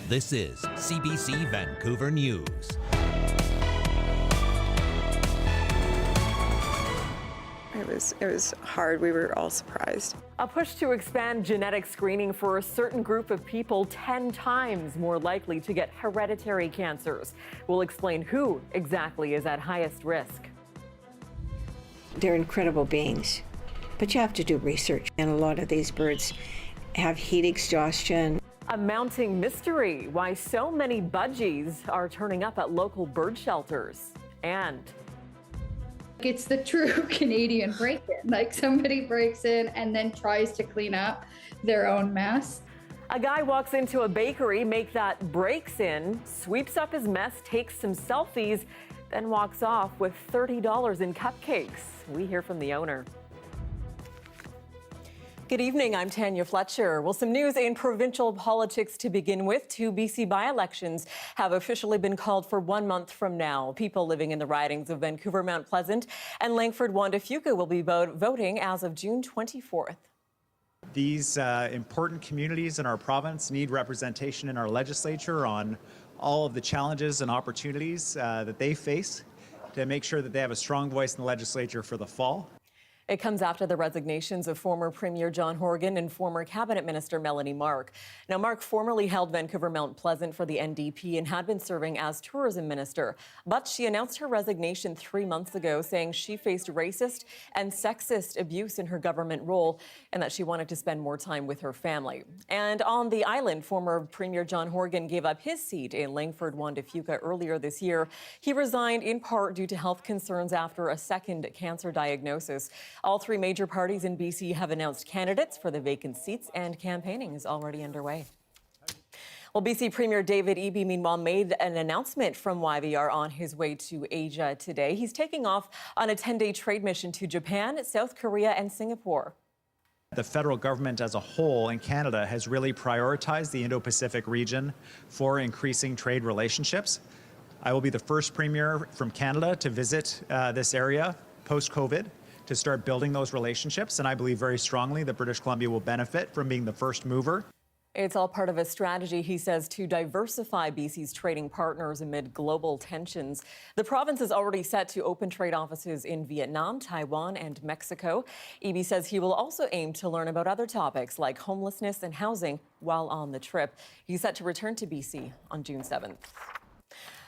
This is CBC Vancouver News. It was hard. We were all surprised. A push to expand genetic screening for a certain group of people 10 times more likely to get hereditary cancers. We'll explain who exactly is at highest risk. They're incredible beings, but you have to do research. And a lot of these birds have heat exhaustion. A mounting mystery, why so many budgies are turning up at local bird shelters. And it's the true Canadian break-in. Like, somebody breaks in and then tries to clean up their own mess. a guy walks into a bakery, breaks in, sweeps up his mess, takes some selfies, then walks off with $30 in cupcakes. We hear from the owner. Good evening, I'm Tanya Fletcher. Well, some news in provincial politics to begin with. 2 BC byelections have officially been called for 1 month from now. People living in the ridings of Vancouver, Mount Pleasant and Langford-Wanda-Fuca will be voting as of June 24th. These important communities in our province need representation in our legislature on all of the challenges and opportunities that they face to make sure that they have a strong voice in the legislature for the fall. It comes after the resignations of former Premier John Horgan and former Cabinet Minister Melanie Mark. Now, Mark formerly held Vancouver Mount Pleasant for the NDP and had been serving as tourism minister. But she announced her resignation 3 months ago, saying she faced racist and sexist abuse in her government role and that she wanted to spend more time with her family. And on the island, former Premier John Horgan gave up his seat in Langford-Wanda-Fuca earlier this year. He resigned in part due to health concerns after a second cancer diagnosis. All 3 major parties in BC have announced candidates for the vacant seats, and campaigning is already underway. Well, BC Premier David Eby, meanwhile, made an announcement from YVR on his way to Asia today. He's taking off on a 10-day trade mission to Japan, South Korea, and Singapore. The federal government as a whole in Canada has really prioritized the Indo-Pacific region for increasing trade relationships. I will be the first premier from Canada to visit this area post-COVID, to start building those relationships, and I believe very strongly that British Columbia will benefit from being the first mover. It's all part of a strategy, he says, to diversify BC's trading partners amid global tensions. The province is already set to open trade offices in Vietnam, Taiwan, and Mexico. Eby says he will also aim to learn about other topics like homelessness and housing while on the trip. He's set to return to BC on June 7th.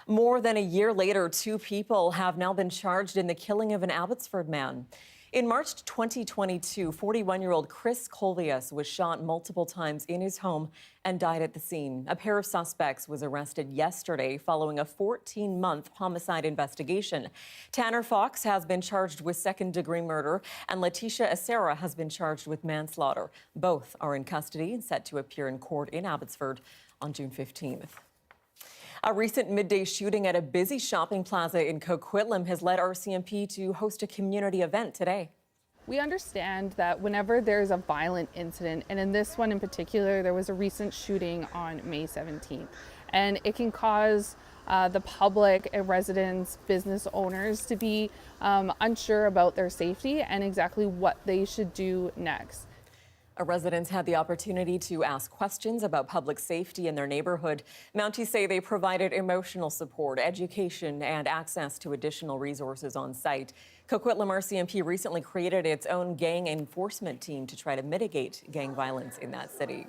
More than a year later, 2 people have now been charged in the killing of an Abbotsford man. In March 2022, 41-year-old Chris Colvius was shot multiple times in his home and died at the scene. A pair of suspects was arrested yesterday following a 14-month homicide investigation. Tanner Fox has been charged with second-degree murder, and Letitia Acera has been charged with manslaughter. Both are in custody and set to appear in court in Abbotsford on June 15th. A recent midday shooting at a busy shopping plaza in Coquitlam has led RCMP to host a community event today. We understand that whenever there's a violent incident, and in this one in particular, there was a recent shooting on May 17th, and it can cause the public and residents, business owners to be unsure about their safety and exactly what they should do next. Residents had the opportunity to ask questions about public safety in their neighborhood. Mounties say they provided emotional support, education, and access to additional resources on site. Coquitlam RCMP recently created its own gang enforcement team to try to mitigate gang violence in that city.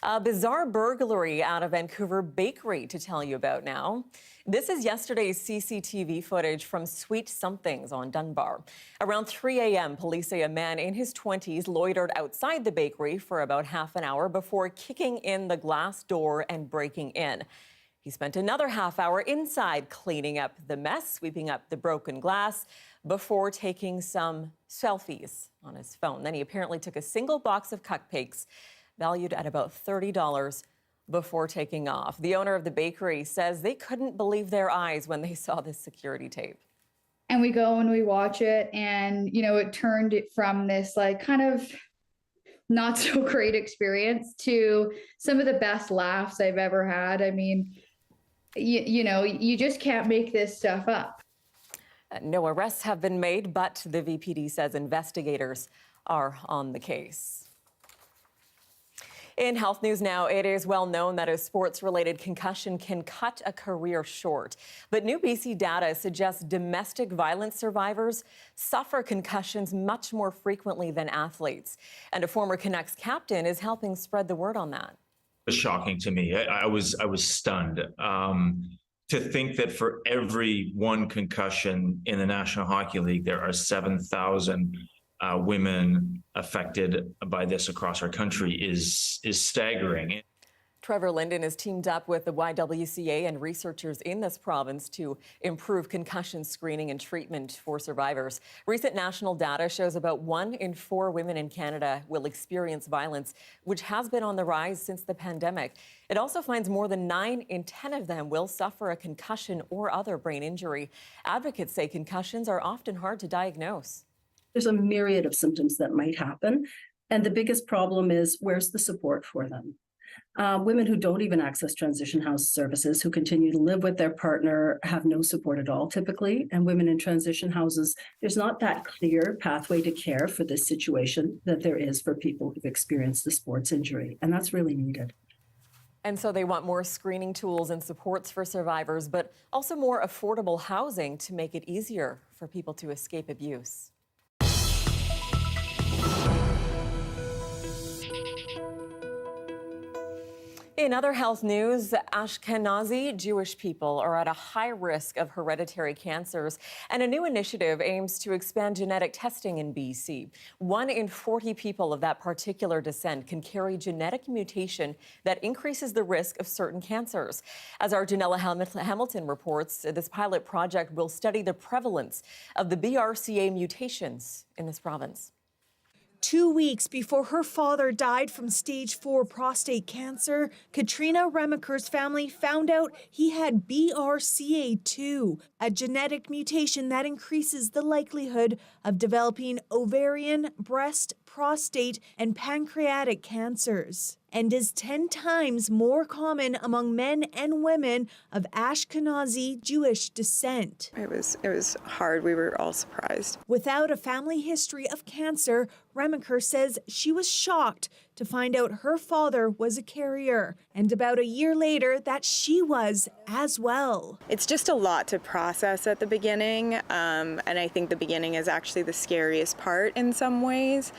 A bizarre burglary out of Vancouver bakery to tell you about now. This is yesterday's CCTV footage from Sweet Somethings on Dunbar. Around 3 a.m., police say a man in his 20s loitered outside the bakery for about half an hour before kicking in the glass door and breaking in. He spent another half hour inside cleaning up the mess, sweeping up the broken glass, before taking some selfies on his phone. Then he apparently took a single box of cupcakes valued at about $30 before taking off. The owner of the bakery says they couldn't believe their eyes when they saw this security tape. And we go and we watch it, and, you know, it turned it from this like kind of not so great experience to some of the best laughs I've ever had. I mean, you know, you just can't make this stuff up. No arrests have been made, but the VPD says investigators are on the case. In health news now, it is well known that a sports-related concussion can cut a career short. But new BC data suggests domestic violence survivors suffer concussions much more frequently than athletes. And a former Canucks captain is helping spread the word on that. It was shocking to me. I was stunned to think that for every one concussion in the National Hockey League, there are 7,000 women affected by this across our country is staggering. Trevor Linden has teamed up with the YWCA and researchers in this province to improve concussion screening and treatment for survivors. Recent national data shows about 1 in 4 women in Canada will experience violence, which has been on the rise since the pandemic. It also finds more than 9 in 10 of them will suffer a concussion or other brain injury. Advocates say concussions are often hard to diagnose. There's a myriad of symptoms that might happen. And the biggest problem is, where's the support for them? Women who don't even access transition house services, who continue to live with their partner, have no support at all typically. And women in transition houses, there's not that clear pathway to care for this situation that there is for people who've experienced a sports injury. And that's really needed. And so they want more screening tools and supports for survivors, but also more affordable housing to make it easier for people to escape abuse. In other health news, Ashkenazi Jewish people are at a high risk of hereditary cancers, and a new initiative aims to expand genetic testing in BC. 1 in 40 people of that particular descent can carry genetic mutation that increases the risk of certain cancers. As our Janella Hamilton reports, this pilot project will study the prevalence of the BRCA mutations in this province. 2 weeks before her father died from stage 4 prostate cancer, Katrina Remaker's family found out he had BRCA2, a genetic mutation that increases the likelihood of developing ovarian, breast, prostate, and pancreatic cancers, and is 10 times more common among men and women of Ashkenazi Jewish descent. It was hard. We were all surprised. Without a family history of cancer, Remaker says she was shocked to find out her father was a carrier, and about a year later that she was as well. It's just a lot to process at the beginning, and I think the beginning is actually the scariest part in some ways.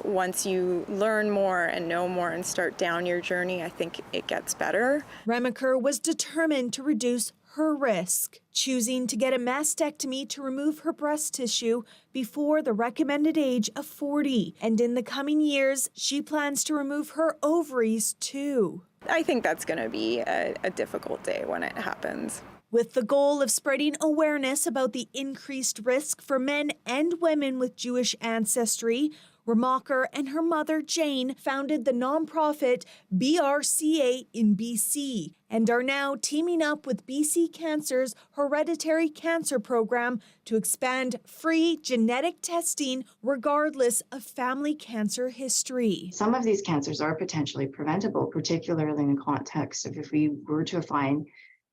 Once you learn more and know more and start down your journey, I think it gets better. Remaker was determined to reduce her risk, choosing to get a mastectomy to remove her breast tissue before the recommended age of 40. And in the coming years, she plans to remove her ovaries too. I think that's going to be a difficult day when it happens. With the goal of spreading awareness about the increased risk for men and women with Jewish ancestry, Remaker and her mother, Jane, founded the nonprofit BRCA in BC and are now teaming up with BC Cancer's Hereditary Cancer Program to expand free genetic testing regardless of family cancer history. Some of these cancers are potentially preventable, particularly in the context of if we were to find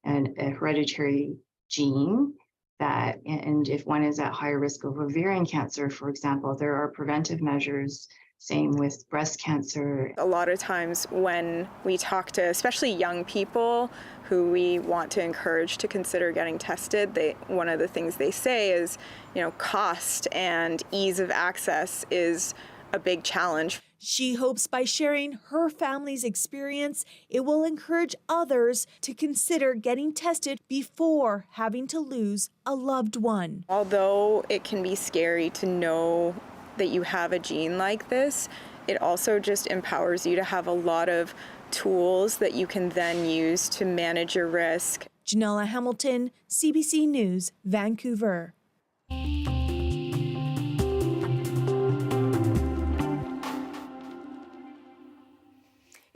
a hereditary gene that, and if one is at higher risk of ovarian cancer, for example, there are preventive measures. Same with breast cancer. A lot of times when we talk to especially young people who we want to encourage to consider getting tested, one of the things they say is, cost and ease of access is a big challenge. She hopes by sharing her family's experience, it will encourage others to consider getting tested before having to lose a loved one. Although it can be scary to know that you have a gene like this, it also just empowers you to have a lot of tools that you can then use to manage your risk. Janella Hamilton, CBC News, Vancouver.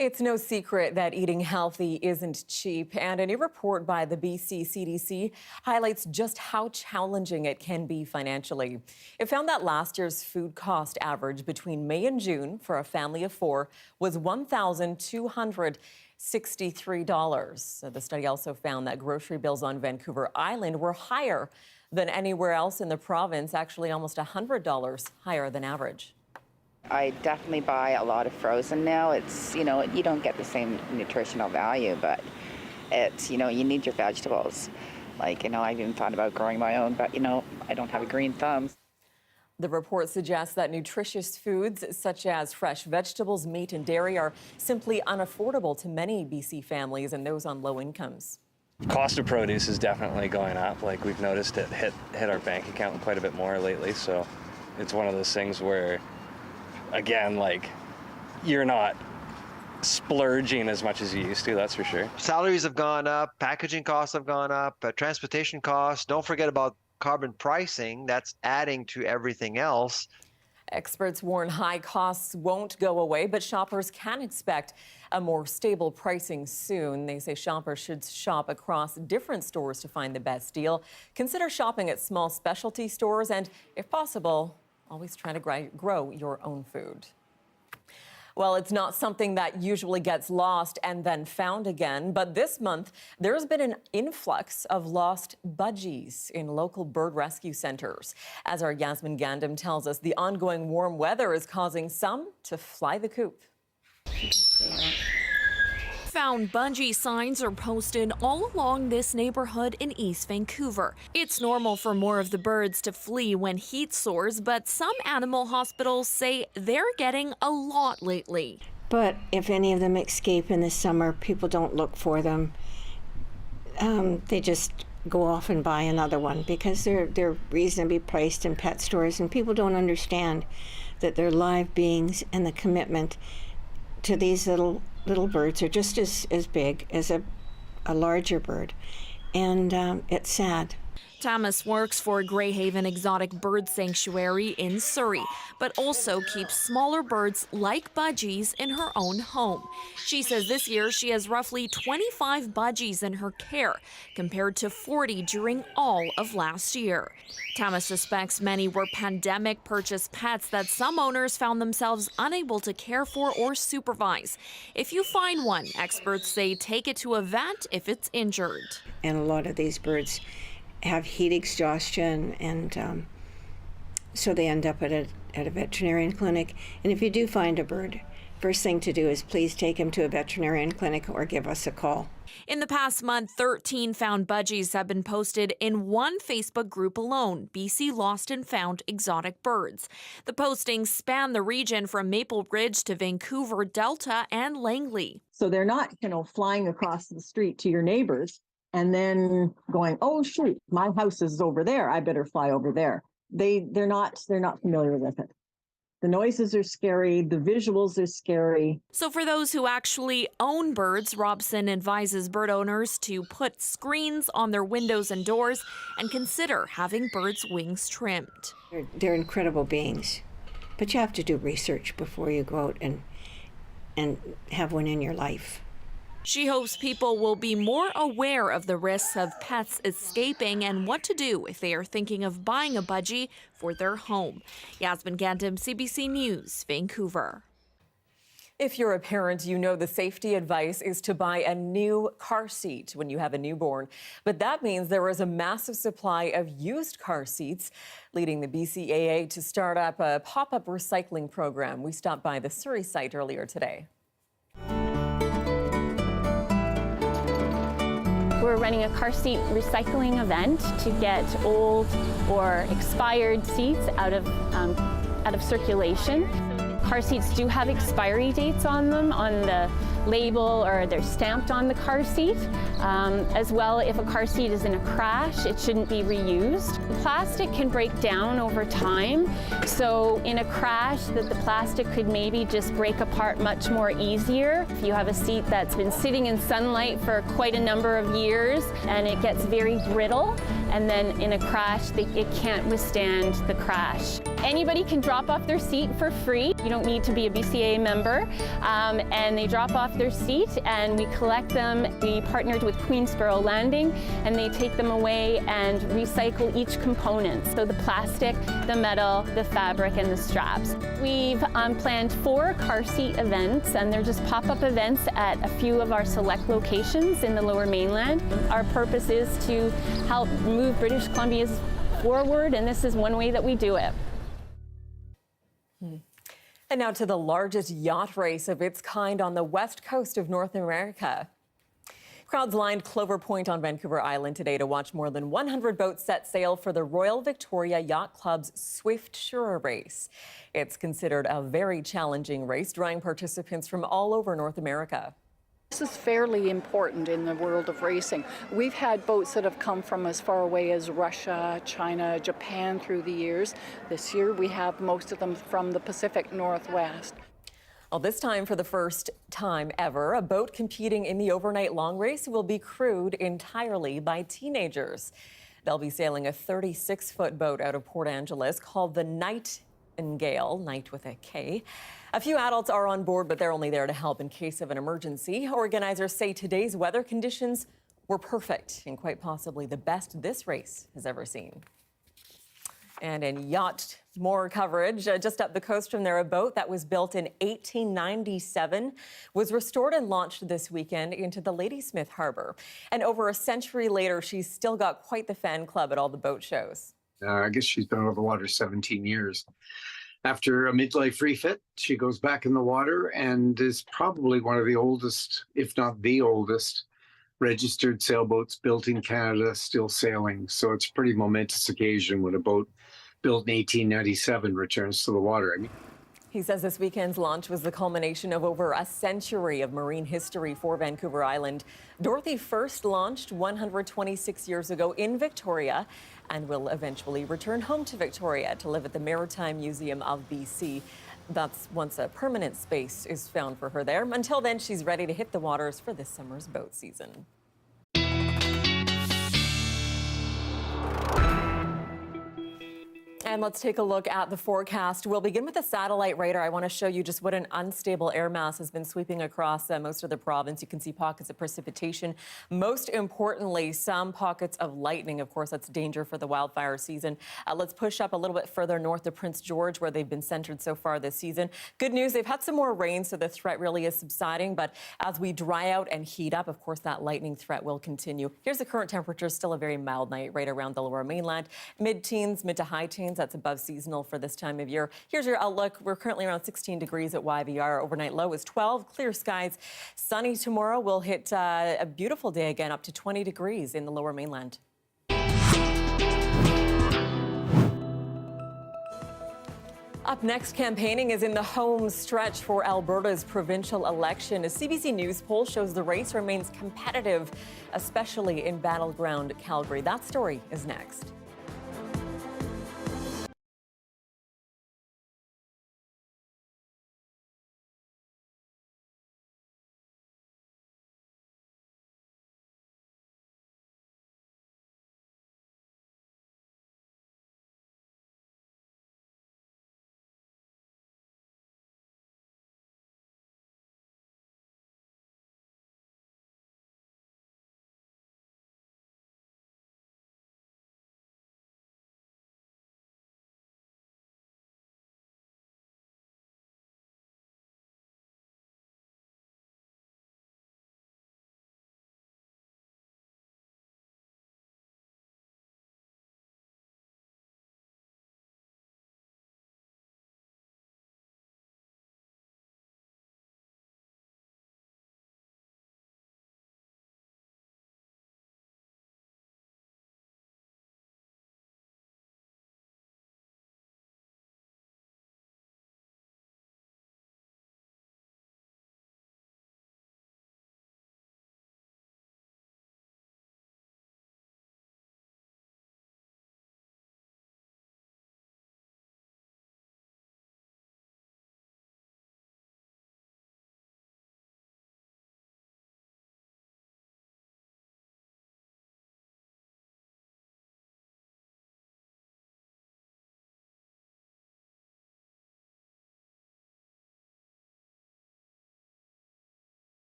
It's no secret that eating healthy isn't cheap, and a new report by the BC CDC highlights just how challenging it can be financially. It found that last year's food cost average between May and June for a family of 4 was $1,263. The study also found that grocery bills on Vancouver Island were higher than anywhere else in the province, actually almost $100 higher than average. I definitely buy a lot of frozen now. It's, you know, you don't get the same nutritional value, but it's, you know, you need your vegetables. Like, you know, I even thought about growing my own, but, you know, I don't have a green thumb. The report suggests that nutritious foods such as fresh vegetables, meat, and dairy are simply unaffordable to many BC families and those on low incomes. Cost of produce is definitely going up. Like, we've noticed it hit our bank account quite a bit more lately. So it's one of those things where, again, like, you're not splurging as much as you used to, that's for sure. Salaries have gone up, packaging costs have gone up, transportation costs. Don't forget about carbon pricing. That's adding to everything else. Experts warn high costs won't go away, but shoppers can expect a more stable pricing soon. They say shoppers should shop across different stores to find the best deal. Consider shopping at small specialty stores and, if possible, always try to grow your own food. Well, it's not something that usually gets lost and then found again, but this month there's been an influx of lost budgies in local bird rescue centers. As our Yasmin Gandam tells us, the ongoing warm weather is causing some to fly the coop. Found budgie signs are posted all along this neighborhood in East Vancouver. It's normal for more of the birds to flee when heat soars, but some animal hospitals say they're getting a lot lately. But if any of them escape in the summer, people don't look for them. They just go off and buy another one because they're reasonably priced in pet stores, and people don't understand that they're live beings, and the commitment to these little birds are just as big as a larger bird, and it's sad. Thomas works for Greyhaven Exotic Bird Sanctuary in Surrey, but also keeps smaller birds like budgies in her own home. She says this year she has roughly 25 budgies in her care, compared to 40 during all of last year. Thomas suspects many were pandemic-purchased pets that some owners found themselves unable to care for or supervise. If you find one, experts say take it to a vet if it's injured. And a lot of these birds have heat exhaustion, and so they end up at a veterinarian clinic. And if you do find a bird, first thing to do is please take him to a veterinarian clinic or give us a call. In the past month, 13 found budgies have been posted in one Facebook group alone, BC Lost and Found Exotic Birds. The postings span the region from Maple Ridge to Vancouver, Delta, and Langley. So they're not, flying across the street to your neighbors and then going, oh shoot, my house is over there, I better fly over there. They're not familiar with it. The noises are scary, the visuals are scary. So for those who actually own birds, Robson advises bird owners to put screens on their windows and doors and consider having birds' wings trimmed. They're incredible beings, but you have to do research before you go out and have one in your life. She hopes people will be more aware of the risks of pets escaping and what to do if they are thinking of buying a budgie for their home. Yasmin Gandam, CBC News, Vancouver. If you're a parent, you know the safety advice is to buy a new car seat when you have a newborn. But that means there is a massive supply of used car seats, leading the BCAA to start up a pop-up recycling program. We stopped by the Surrey site earlier today. We're running a car seat recycling event to get old or expired seats out of circulation. Car seats do have expiry dates on them, on the label, or they're stamped on the car seat. As well, if a car seat is in a crash, it shouldn't be reused. Plastic can break down over time, so in a crash the plastic could maybe just break apart much more easier. If you have a seat that's been sitting in sunlight for quite a number of years and it gets very brittle, and then in a crash it can't withstand the crash. Anybody can drop off their seat for free. You don't need to be a BCAA member, and they drop off their seat and we collect them. We partnered with Queensborough Landing and they take them away and recycle each component. So the plastic, the metal, the fabric, and the straps. We've planned 4 car seat events, and they're just pop-up events at a few of our select locations in the Lower Mainland. Our purpose is to help move British Columbia's forward, and this is one way that we do it. And now to the largest yacht race of its kind on the west coast of North America. Crowds lined Clover Point on Vancouver Island today to watch more than 100 boats set sail for the Royal Victoria Yacht Club's Swift Shore race. It's considered a very challenging race, drawing participants from all over North America. This is fairly important in the world of racing. We've had boats that have come from as far away as Russia, China, Japan through the years. This year we have most of them from the Pacific Northwest. Well, this time, for the first time ever, a boat competing in the overnight long race will be crewed entirely by teenagers. They'll be sailing a 36-foot boat out of Port Angeles called the Nightingale, night with a K. A few adults are on board, but they're only there to help in case of an emergency. Organizers say today's weather conditions were perfect and quite possibly the best this race has ever seen. And in yacht, more coverage. Just up the coast from there, a boat that was built in 1897 was restored and launched this weekend into the Ladysmith Harbor. And over a century later, she's still got quite the fan club at all the boat shows. I guess she's been over the water 17 years. After a midlife refit, she goes back in the water and is probably one of the oldest, if not the oldest, registered sailboats built in Canada still sailing. So it's a pretty momentous occasion when a boat built in 1897 returns to the water. He says this weekend's launch was the culmination of over a century of marine history for Vancouver Island. Dorothy first launched 126 years ago in Victoria and will eventually return home to Victoria to live at the Maritime Museum of BC. That's once a permanent space is found for her there. Until then, she's ready to hit the waters for this summer's boat season. And let's take a look at the forecast. We'll begin with a satellite radar. I want to show you just what an unstable air mass has been sweeping across most of the province. You can see pockets of precipitation. Most importantly, some pockets of lightning. Of course, that's danger for the wildfire season. Let's push up a little bit further north of Prince George, where they've been centered so far this season. Good news, they've had some more rain, so the threat really is subsiding. But as we dry out and heat up, of course, that lightning threat will continue. Here's the current temperature. Still a very mild night right around the lower mainland. Mid-teens, mid to high teens. That's above seasonal for this time of year. Here's your outlook. We're currently around 16 degrees at YVR. Overnight low is 12. Clear skies. Sunny tomorrow. We'll hit a beautiful day again, up to 20 degrees in the lower mainland. Up next, campaigning is in the home stretch for Alberta's provincial election. A CBC News poll shows the race remains competitive, especially in battleground Calgary. That story is next.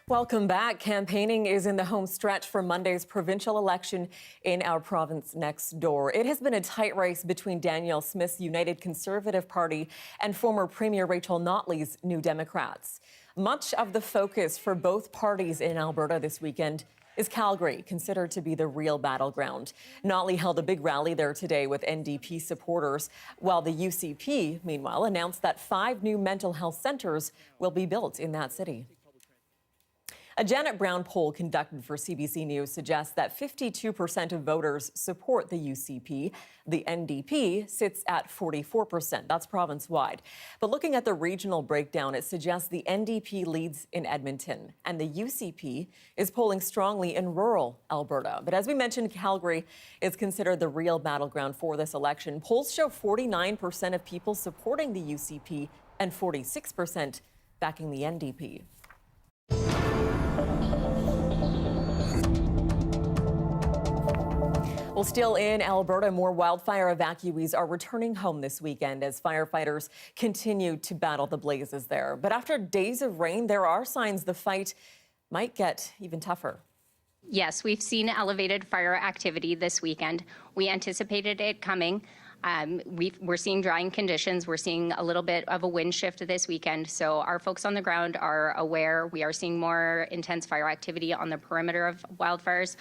Welcome back. Campaigning is in the home stretch for Monday's provincial election in our province next door. It has been a tight race between Danielle Smith's United Conservative Party and former Premier Rachel Notley's New Democrats. Much of the focus for both parties in Alberta this weekend is Calgary, considered to be the real battleground. Notley held a big rally there today with NDP supporters, while the UCP, meanwhile, announced that 5 new mental health centres will be built in that city. A Janet Brown poll conducted for CBC News suggests that 52% of voters support the UCP. The NDP sits at 44%. That's province-wide. But looking at the regional breakdown, it suggests the NDP leads in Edmonton, and the UCP is polling strongly in rural Alberta. But as we mentioned, Calgary is considered the real battleground for this election. Polls show 49% of people supporting the UCP and 46% backing the NDP. Well, still in Alberta, more wildfire evacuees are returning home this weekend as firefighters continue to battle the blazes there. But after days of rain, there are signs the fight might get even tougher. Yes, we've seen elevated fire activity this weekend. We anticipated it coming. We're seeing drying conditions. We're seeing a little bit of a wind shift this weekend. So our folks on the ground are aware. We are seeing more intense fire activity on the perimeter of wildfires.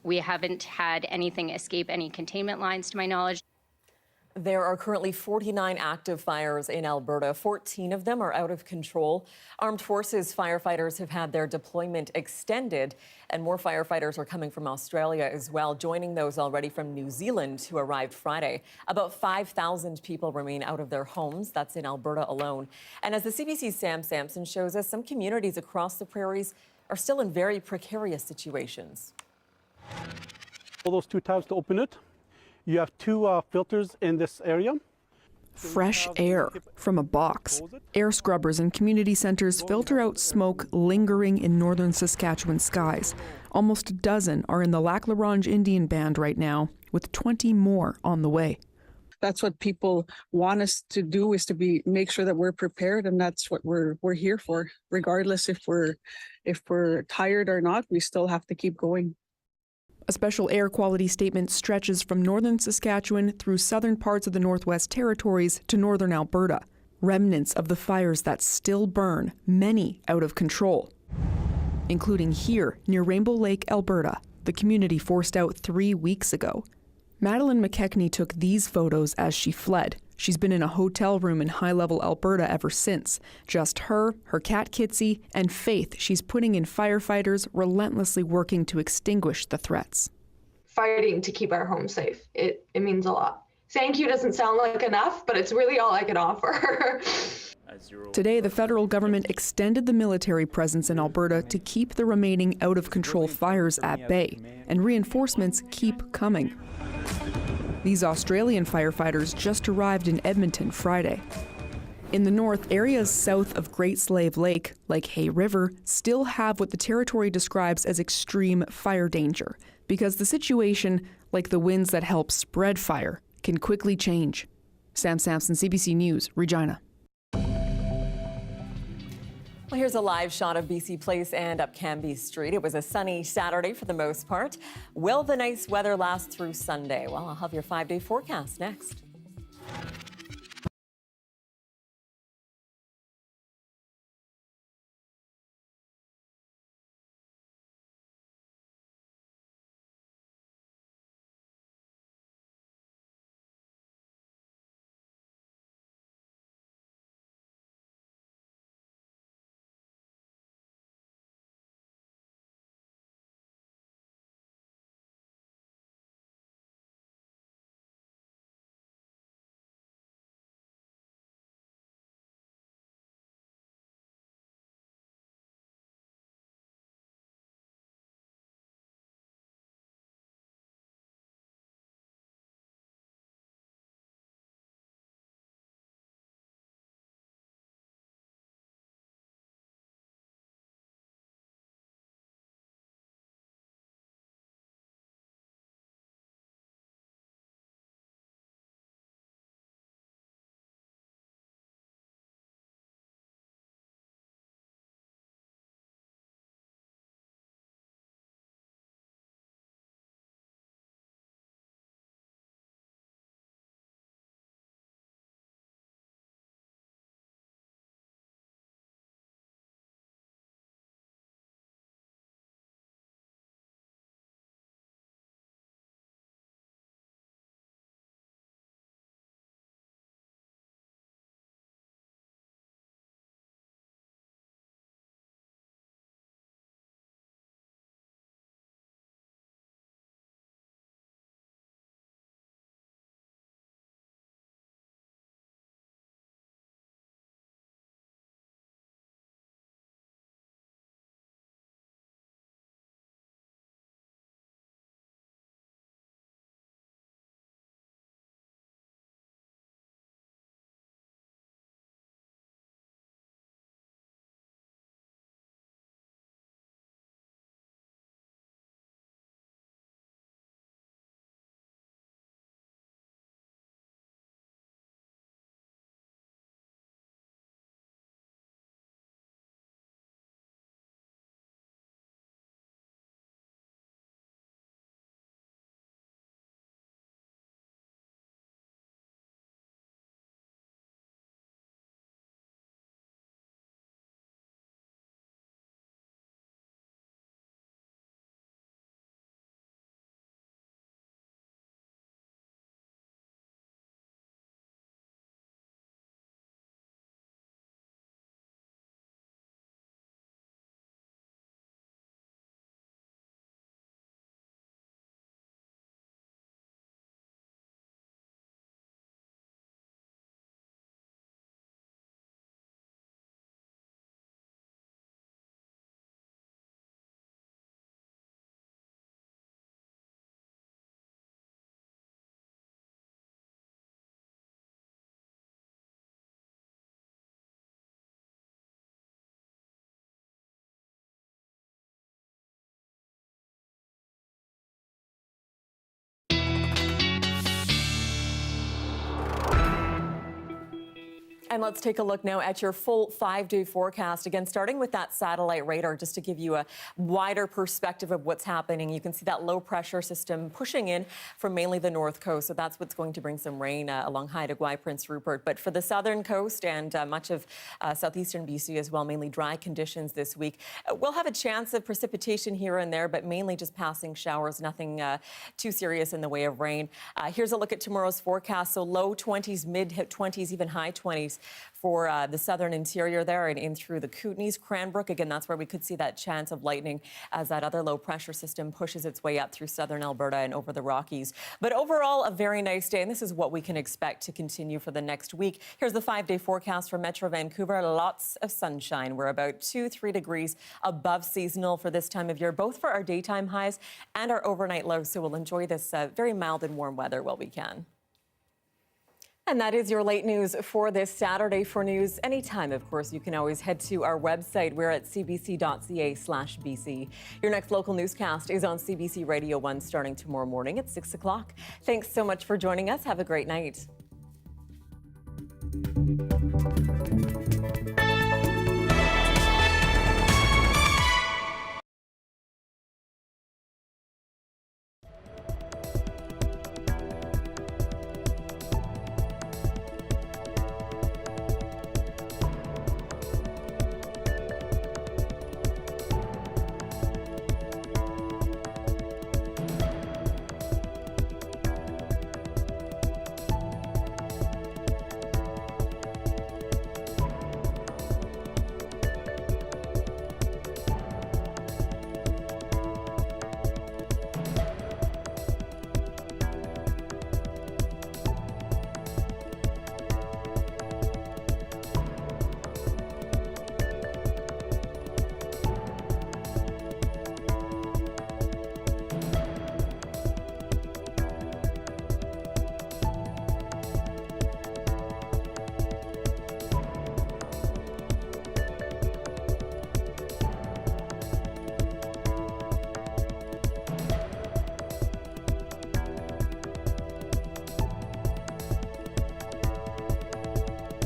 We haven't had anything escape any containment lines, to my knowledge. There are currently 49 active fires in Alberta. 14 of them are out of control. Armed Forces firefighters have had their deployment extended, and more firefighters are coming from Australia as well, joining those already from New Zealand who arrived Friday. About 5,000 people remain out of their homes. That's in Alberta alone. And as the CBC's Sam Sampson shows us, some communities across the prairies are still in very precarious situations. All those 2 tabs to open it. You have 2 filters in this area. Fresh air from a box. Air scrubbers in community centers filter out smoke lingering in northern Saskatchewan skies. Almost a dozen are in the Lac La Ronge Indian Band right now, with 20 more on the way. That's what people want us to do, is to make sure that we're prepared, and that's what we're here for. Regardless if we're tired or not, we still have to keep going. A special air quality statement stretches from northern Saskatchewan through southern parts of the Northwest Territories to northern Alberta. Remnants of the fires that still burn, many out of control, including here near Rainbow Lake, Alberta, the community forced out 3 weeks ago. Madeline McKechnie took these photos as she fled. She's been in a hotel room in high-level Alberta ever since. Just her cat Kitsy, and faith she's putting in firefighters relentlessly working to extinguish the threats. Fighting to keep our home safe. It means a lot. Thank you doesn't sound like enough, but it's really all I can offer. Today, the federal government extended the military presence in Alberta to keep the remaining out-of-control fires at bay, and reinforcements keep coming. These Australian firefighters just arrived in Edmonton Friday. In the north, areas south of Great Slave Lake, like Hay River, still have what the territory describes as extreme fire danger, because the situation, like the winds that help spread fire, can quickly change. Sam Sampson, CBC News, Regina. Well, here's a live shot of BC Place and up Cambie Street. It was a sunny Saturday for the most part. Will the nice weather last through Sunday? Well, I'll have your 5-day forecast next. And let's take a look now at your full 5-day forecast. Again, starting with that satellite radar, just to give you a wider perspective of what's happening. You can see that low pressure system pushing in from mainly the north coast. So that's what's going to bring some rain along Haida Gwaii, Prince Rupert. But for the southern coast and much of southeastern BC as well, mainly dry conditions this week. We'll have a chance of precipitation here and there, but mainly just passing showers, nothing too serious in the way of rain. Here's a look at tomorrow's forecast. So low 20s, mid 20s, even high 20s for the southern interior there and in through the Kootenays, Cranbrook. Again, that's where we could see that chance of lightning as that other low pressure system pushes its way up through southern Alberta and over the Rockies. But overall, a very nice day, and this is what we can expect to continue for the next week. Here's the 5-day forecast for Metro Vancouver. Lots of sunshine. We're about 2-3 degrees above seasonal for this time of year, both for our daytime highs and our overnight lows. So we'll enjoy this very mild and warm weather while we can. And that is your late news for this Saturday. For news anytime, of course, you can always head to our website. We're at cbc.ca/BC. Your next local newscast is on CBC Radio 1 starting tomorrow morning at 6 o'clock. Thanks so much for joining us. Have a great night.